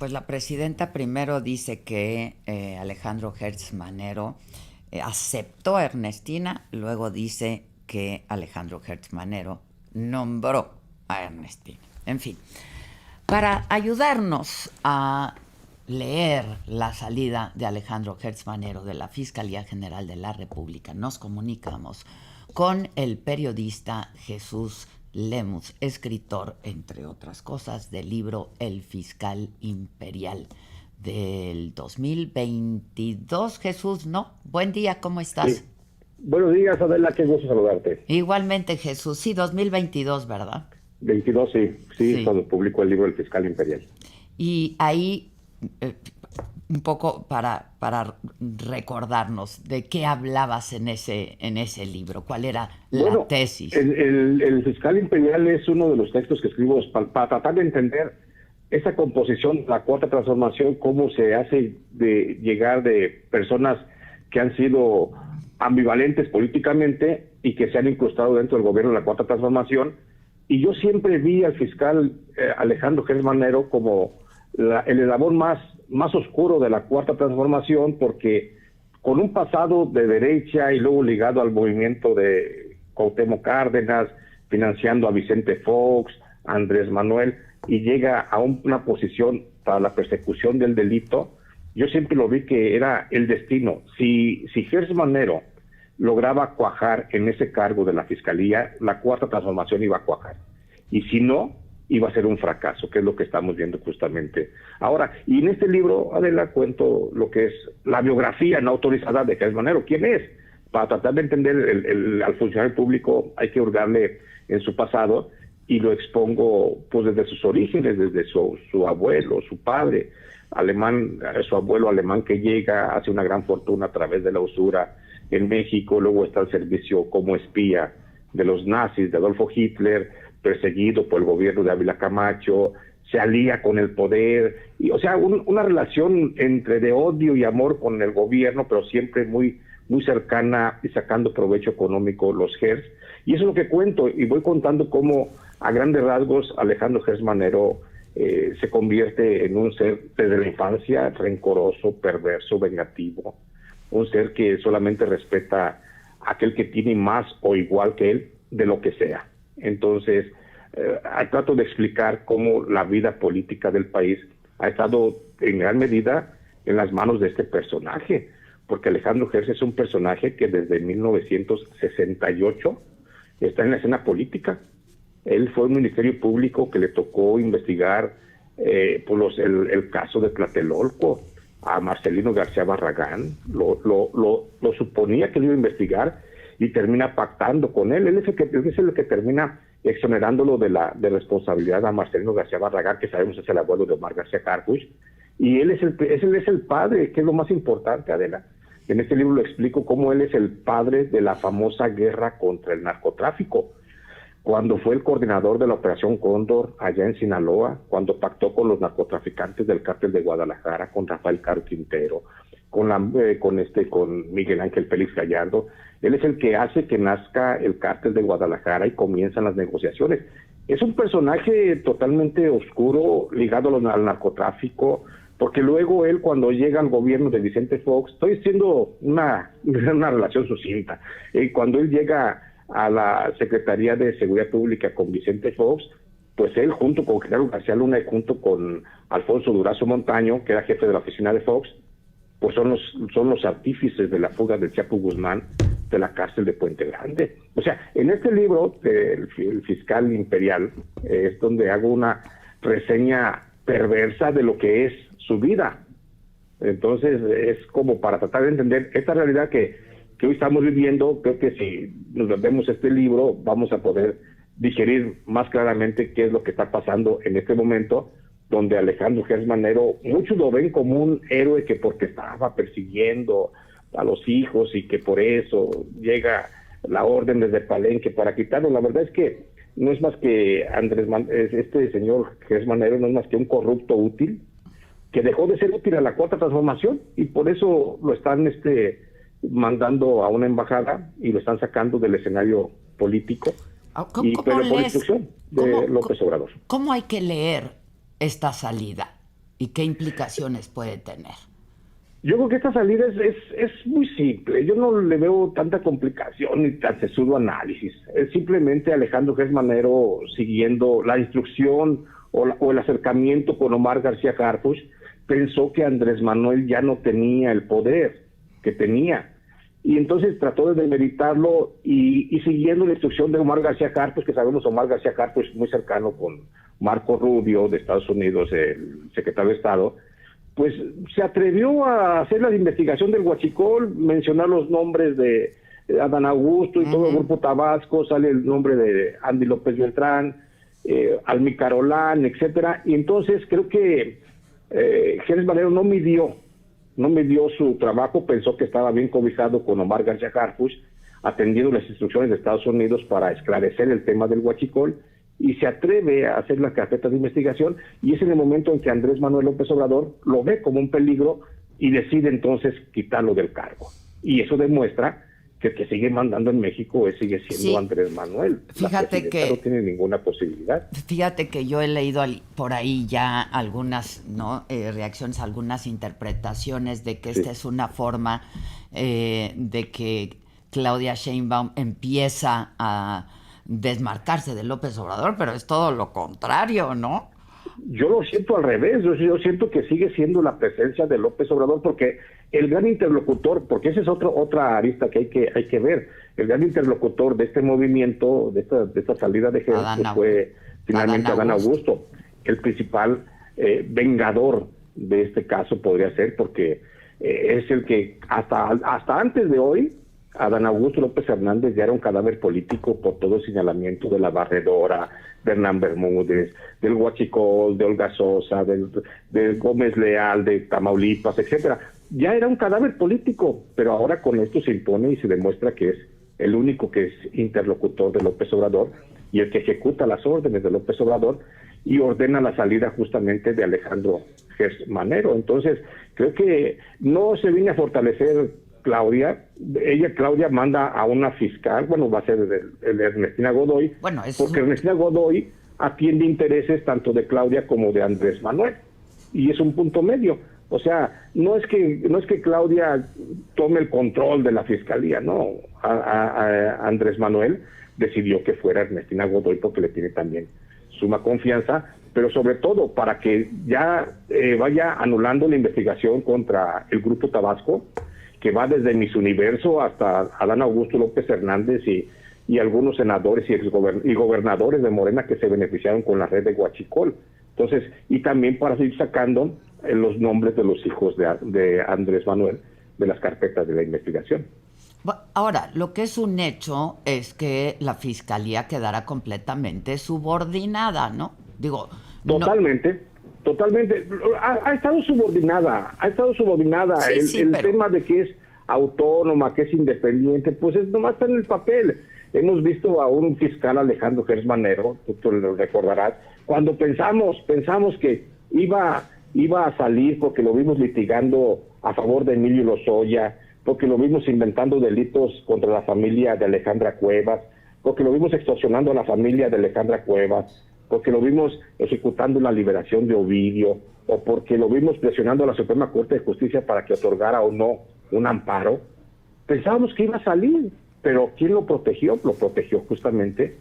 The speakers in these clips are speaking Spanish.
Pues la presidenta primero dice que Alejandro Gertz Manero aceptó a Ernestina, luego dice que Alejandro Gertz Manero nombró a Ernestina. En fin, para ayudarnos a leer la salida de Alejandro Gertz Manero de la Fiscalía General de la República, nos comunicamos con el periodista Jesús Lemus, escritor, entre otras cosas, del libro El Fiscal Imperial del 2022. Jesús, ¿no? Buen día, ¿cómo estás? Sí. Buenos días, Adela, qué gusto saludarte. Igualmente, Jesús. Sí, 2022, ¿verdad? 22, sí, es Sí. cuando publico el libro El Fiscal Imperial. Y ahí, un poco para recordarnos de qué hablabas en ese libro, cuál era la Bueno, tesis. el Fiscal Imperial es uno de los textos que escribo para tratar de entender esa composición, la Cuarta Transformación, cómo se hace de llegar de personas que han sido ambivalentes políticamente y que se han incrustado dentro del gobierno de la Cuarta Transformación. Y yo siempre vi al fiscal Alejandro Gertz Manero como el eslabón más oscuro de la Cuarta Transformación, porque con un pasado de derecha y luego ligado al movimiento de Cuauhtémoc Cárdenas, financiando a Vicente Fox, a Andrés Manuel, y llega a una posición para la persecución del delito, yo siempre lo vi que era el destino. Si Gertz Manero lograba cuajar en ese cargo de la Fiscalía, la Cuarta Transformación iba a cuajar. Y si no, iba a ser un fracaso, que es lo que estamos viendo justamente ahora. Y en este libro, Adela, cuento lo que es la biografía no autorizada de Gertz Manero. ¿Quién es? Para tratar de entender al funcionario público hay que hurgarle en su pasado, y lo expongo pues desde sus orígenes, desde su abuelo, su padre alemán, su abuelo alemán que llega, hace una gran fortuna a través de la usura en México, luego está al servicio como espía de los nazis, de Adolfo Hitler, perseguido por el gobierno de Ávila Camacho, se alía con el poder, y, o sea, una relación entre de odio y amor con el gobierno, pero siempre muy cercana y sacando provecho económico los Gertz. Y eso es lo que cuento, y voy contando cómo a grandes rasgos Alejandro Gertz Manero se convierte en un ser desde la infancia rencoroso, perverso, vengativo, un ser que solamente respeta a aquel que tiene más o igual que él, de lo que sea. Entonces, trato de explicar cómo la vida política del país ha estado en gran medida en las manos de este personaje, porque Alejandro Gertz es un personaje que desde 1968 está en la escena política. Él fue un ministerio público que le tocó investigar el caso de Tlatelolco a Marcelino García Barragán. Lo suponía que lo iba a investigar y termina pactando con él. Él es el que termina exonerándolo de responsabilidad a Marcelino García Barragán, que sabemos es el abuelo de Omar García Harfuch, y él es el padre, que es lo más importante, Adela. En este libro lo explico cómo él es el padre de la famosa guerra contra el narcotráfico, cuando fue el coordinador de la Operación Cóndor allá en Sinaloa, cuando pactó con los narcotraficantes del cártel de Guadalajara, con Rafael Caro Quintero, con Miguel Ángel Félix Gallardo. Él es el que hace que nazca el cártel de Guadalajara y comienzan las negociaciones. Es un personaje totalmente oscuro, ligado al narcotráfico, porque luego él, cuando llega al gobierno de Vicente Fox, estoy haciendo una relación sucinta, cuando él llega a la Secretaría de Seguridad Pública con Vicente Fox, pues él junto con Genaro García Luna y junto con Alfonso Durazo Montaño, que era jefe de la oficina de Fox, pues son los artífices de la fuga del Chapo Guzmán de la cárcel de Puente Grande. O sea, en este libro, el Fiscal Imperial, es donde hago una reseña perversa de lo que es su vida. Entonces, es como para tratar de entender esta realidad que hoy estamos viviendo. Creo que si nos vemos este libro, vamos a poder digerir más claramente qué es lo que está pasando en este momento, donde Alejandro Gertz Manero, muchos lo ven como un héroe que porque estaba persiguiendo a los hijos y que por eso llega la orden desde Palenque para quitarlo. La verdad es que no es más que este señor Gertz Manero no es más que un corrupto útil que dejó de ser útil a la Cuarta Transformación, y por eso lo están mandando a una embajada y lo están sacando del escenario político, pero por instrucción de López Obrador. ¿Cómo hay que leer esta salida? ¿Y qué implicaciones puede tener? Yo creo que esta salida es muy simple. Yo no le veo tanta complicación ni tan sesudo análisis. Es simplemente Alejandro Gertz Manero siguiendo la instrucción o el acercamiento con Omar García Harfuch. Pensó que Andrés Manuel ya no tenía el poder que tenía. Y entonces trató de demeritarlo y siguiendo la instrucción de Omar García Harfuch, que sabemos Omar García Harfuch muy cercano con Marco Rubio de Estados Unidos, el secretario de Estado, pues se atrevió a hacer la investigación del huachicol, mencionar los nombres de Adán Augusto y todo el grupo Tabasco, sale el nombre de Andy López Beltrán, Almi Carolán, etcétera, y entonces creo que Gertz Manero no midió su trabajo, pensó que estaba bien cobijado con Omar García Harfuch, atendiendo las instrucciones de Estados Unidos para esclarecer el tema del huachicol, y se atreve a hacer la carpeta de investigación, y es en el momento en que Andrés Manuel López Obrador lo ve como un peligro y decide entonces quitarlo del cargo. Y eso demuestra que el que sigue mandando en México sigue siendo Andrés Manuel. Fíjate que no tiene ninguna posibilidad. Fíjate que yo he leído por ahí ya algunas reacciones, algunas interpretaciones de que esta es una forma de que Claudia Sheinbaum empieza a desmarcarse de López Obrador, pero es todo lo contrario, ¿no? Yo lo siento al revés, yo siento que sigue siendo la presencia de López Obrador, porque el gran interlocutor, porque esa es otra arista que hay que ver, el gran interlocutor de este movimiento, de esta salida de Gertz, pues fue finalmente Adán Augusto, el principal vengador de este caso podría ser, porque es el que hasta antes de hoy, Adán Augusto López Hernández ya era un cadáver político por todo el señalamiento de la Barredora, de Hernán Bermúdez, del huachicol, de Olga Sosa, de Gómez Leal, de Tamaulipas, etcétera. Ya era un cadáver político, pero ahora con esto se impone y se demuestra que es el único que es interlocutor de López Obrador y el que ejecuta las órdenes de López Obrador y ordena la salida justamente de Alejandro Gertz Manero. Entonces, creo que no se viene a fortalecer Claudia manda a una fiscal, va a ser el Ernestina Godoy, porque Ernestina Godoy atiende intereses tanto de Claudia como de Andrés Manuel, y es un punto medio. O sea, no es que Claudia tome el control de la fiscalía, no. A Andrés Manuel decidió que fuera Ernestina Godoy porque le tiene también suma confianza, pero sobre todo para que ya vaya anulando la investigación contra el Grupo Tabasco, que va desde Miss Universo hasta Adán Augusto López Hernández y algunos senadores y gobernadores de Morena que se beneficiaron con la red de huachicol. Entonces, y también para seguir sacando los nombres de los hijos de Andrés Manuel de las carpetas de la investigación. Ahora, lo que es un hecho es que la fiscalía quedará completamente subordinada, ¿no? Totalmente. Ha estado subordinada. El tema de que es autónoma, que es independiente, pues nomás está en el papel. Hemos visto a un fiscal, Alejandro Gertz Manero, tú lo recordarás, cuando pensamos que iba a salir porque lo vimos litigando a favor de Emilio Lozoya, porque lo vimos inventando delitos contra la familia de Alejandra Cuevas, porque lo vimos extorsionando a la familia de Alejandra Cuevas, porque lo vimos ejecutando la liberación de Ovidio, o porque lo vimos presionando a la Suprema Corte de Justicia para que otorgara o no un amparo. Pensábamos que iba a salir, pero ¿quién lo protegió? Lo protegió justamente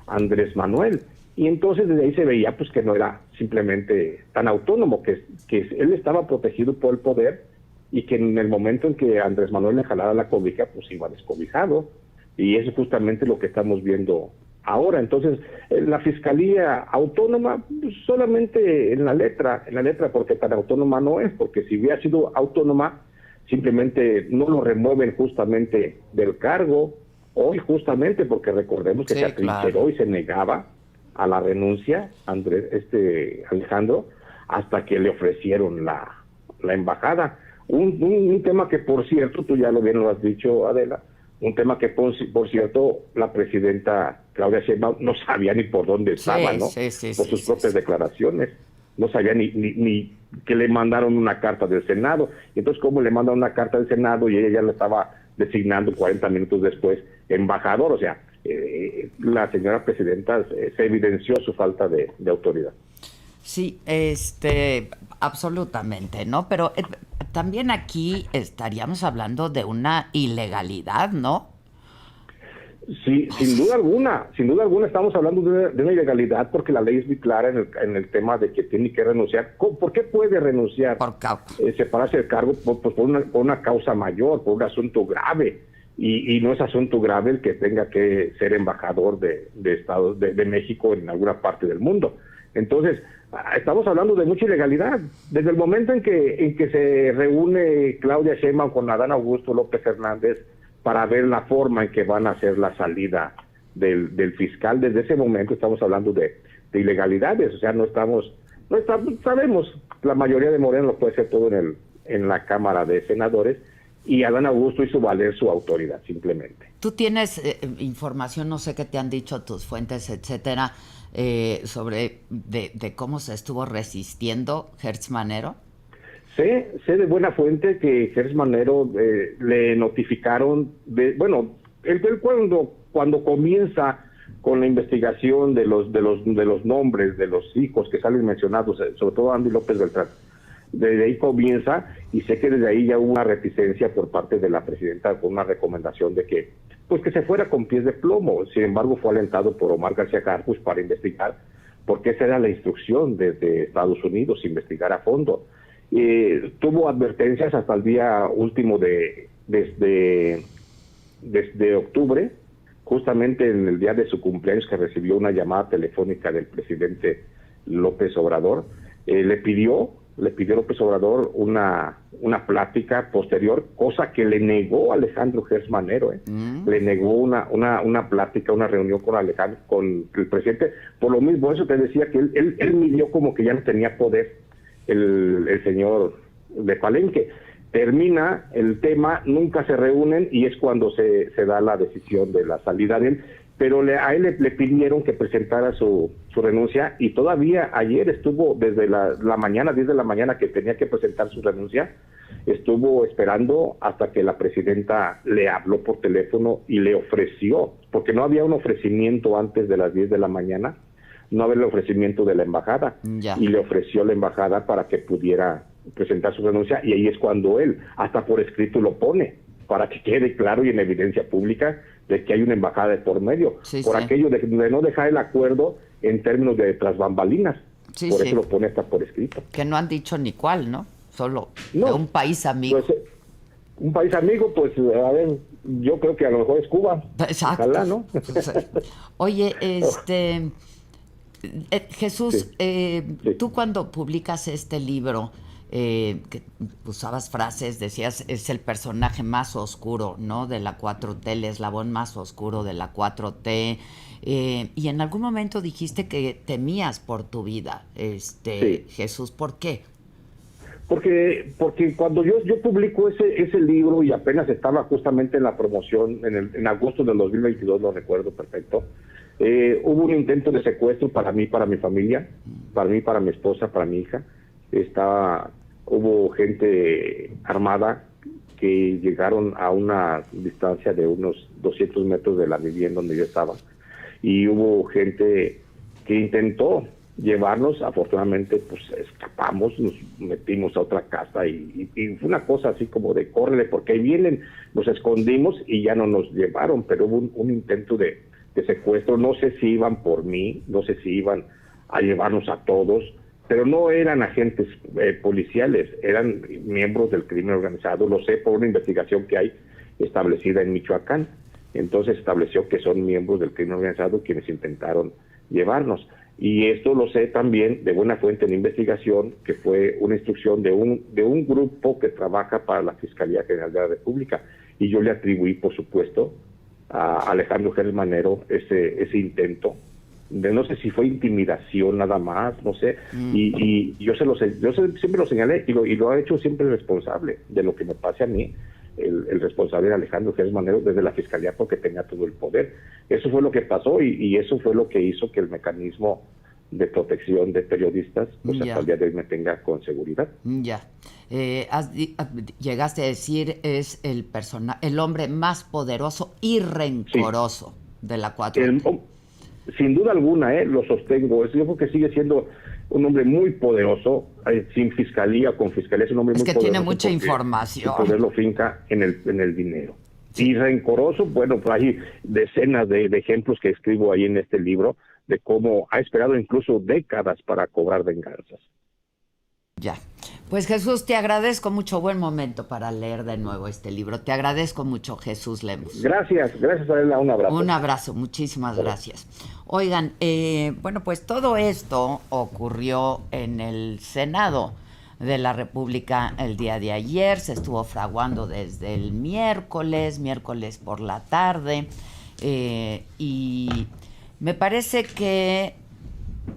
Andrés Manuel. Y entonces desde ahí se veía pues que no era simplemente tan autónomo, que él estaba protegido por el poder y que en el momento en que Andrés Manuel le jalara la cobija, pues iba descobijado. Y eso es justamente lo que estamos viendo ahora. Entonces, la Fiscalía Autónoma, pues, solamente en la letra, porque tan autónoma no es, porque si hubiera sido autónoma, simplemente no lo remueven justamente del cargo, hoy justamente porque recordemos que se atrincheró y se negaba a la renuncia Alejandro, hasta que le ofrecieron la embajada. Un tema que, por cierto, tú ya bien lo has dicho, Adela, un tema que, por cierto, la presidenta Claudia Sheinbaum no sabía ni por dónde estaba, ¿no? Por sus propias declaraciones. No sabía ni que le mandaron una carta del Senado. Entonces, ¿cómo le mandan una carta del Senado y ella ya la estaba designando 40 minutos después embajador? O sea, la señora presidenta se evidenció su falta de autoridad. Sí, absolutamente, ¿no? Pero también aquí estaríamos hablando de una ilegalidad, ¿no? Sí, sin duda alguna estamos hablando de una ilegalidad porque la ley es muy clara en el tema de que tiene que renunciar. ¿Por qué puede renunciar? Por causa. Separarse del cargo pues, por una causa mayor, por un asunto grave. Y no es asunto grave el que tenga que ser embajador de Estados de México en alguna parte del mundo. Entonces, estamos hablando de mucha ilegalidad. Desde el momento en que se reúne Claudia Sheinbaum con Adán Augusto López Hernández para ver la forma en que van a hacer la salida del fiscal, desde ese momento estamos hablando de ilegalidades. O sea, no estamos, sabemos, la mayoría de Morena lo puede hacer todo en la Cámara de Senadores, y Adán Augusto hizo valer su autoridad, simplemente. Tú tienes información, no sé qué te han dicho tus fuentes, etcétera, sobre de cómo se estuvo resistiendo Hertz Manero. Sé de buena fuente que Hertz Manero le notificaron él cuando comienza con la investigación de los nombres de los hijos que salen mencionados, sobre todo Andy López Beltrán. Desde ahí comienza, y sé que desde ahí ya hubo una reticencia por parte de la presidenta con una recomendación de que se fuera con pies de plomo. Sin embargo, fue alentado por Omar García Harfuch para investigar, porque esa era la instrucción desde Estados Unidos, investigar a fondo. Tuvo advertencias hasta el día último desde octubre, justamente en el día de su cumpleaños, que recibió una llamada telefónica del presidente López Obrador. Le pidió López Obrador una plática posterior, cosa que le negó Alejandro Hertz Manero. Le negó una plática, una reunión con el presidente. Por lo mismo, eso te decía que él midió como que ya no tenía poder el señor de Palenque. Termina el tema, nunca se reúnen, y es cuando se da la decisión de la salida de él. Pero a él le pidieron que presentara su renuncia, y todavía ayer estuvo desde la mañana, 10 de la mañana, que tenía que presentar su renuncia, estuvo esperando hasta que la presidenta le habló por teléfono y le ofreció, porque no había un ofrecimiento antes de las 10 de la mañana, no había el ofrecimiento de la embajada, y le ofreció la embajada para que pudiera presentar su renuncia, y ahí es cuando él, hasta por escrito, lo pone, para que quede claro y en evidencia pública de que hay una embajada de por medio, aquello de no dejar el acuerdo en términos de tras bambalinas. Por eso lo pone hasta por escrito. Que no han dicho ni cuál, ¿no? Solo de un país amigo. Pues, un país amigo, pues, a ver, yo creo que a lo mejor es Cuba. Exacto. Ojalá, ¿no? Oye, Jesús, tú cuando publicas este libro, que usabas frases, decías, es el personaje más oscuro, ¿no?, de la 4T, el eslabón más oscuro de la 4T, y en algún momento dijiste que temías por tu vida, Jesús, ¿por qué? Porque cuando yo publico ese libro, y apenas estaba justamente en la promoción, en agosto del 2022, lo recuerdo perfecto, hubo un intento de secuestro para mí, para mi familia, para mí, para mi esposa, para mi hija. Hubo gente armada que llegaron a una distancia de unos 200 metros de la vivienda donde yo estaba, y hubo gente que intentó llevarnos. Afortunadamente, pues escapamos, nos metimos a otra casa, y fue una cosa así como de córrele porque ahí vienen. Nos escondimos y ya no nos llevaron, pero hubo un intento de secuestro. No sé si iban por mí, no sé si iban a llevarnos a todos, pero no eran agentes policiales, eran miembros del crimen organizado. Lo sé por una investigación que hay establecida en Michoacán. Entonces estableció que son miembros del crimen organizado quienes intentaron llevarnos. Y esto lo sé también de buena fuente en investigación, que fue una instrucción de un grupo que trabaja para la Fiscalía General de la República. Y yo le atribuí, por supuesto, a Alejandro Hertz Manero ese intento. No sé si fue intimidación nada más, no sé, y yo siempre lo señalé, y lo ha hecho siempre responsable de lo que me pase a mí. El responsable era Alejandro Hertz Manero desde la Fiscalía, porque tenía todo el poder. Eso fue lo que pasó, y eso fue lo que hizo que el mecanismo de protección de periodistas hasta el día de hoy me tenga con seguridad. Llegaste a decir, es el hombre más poderoso y rencoroso de la 4T. Sin duda alguna, lo sostengo. Yo creo que sigue siendo un hombre muy poderoso, sin fiscalía, con fiscalía, es un hombre Es muy que poderoso. tiene mucha porque información. su poder lo finca en el dinero. Sí. Y rencoroso, bueno, pues hay decenas de ejemplos que escribo ahí en este libro, de cómo ha esperado incluso décadas para cobrar venganzas. Ya. Pues Jesús, te agradezco mucho. Buen momento para leer de nuevo este libro. Te agradezco mucho, Jesús Lemus. Gracias, Adela, un abrazo. Un abrazo, muchísimas gracias. Oigan, bueno, pues todo esto ocurrió en el Senado de la República el día de ayer. Se estuvo fraguando desde el miércoles por la tarde. Y me parece que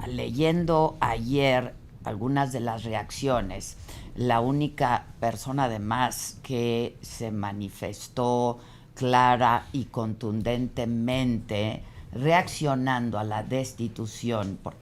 leyendo ayer algunas de las reacciones, la única persona además que se manifestó clara y contundentemente reaccionando a la destitución por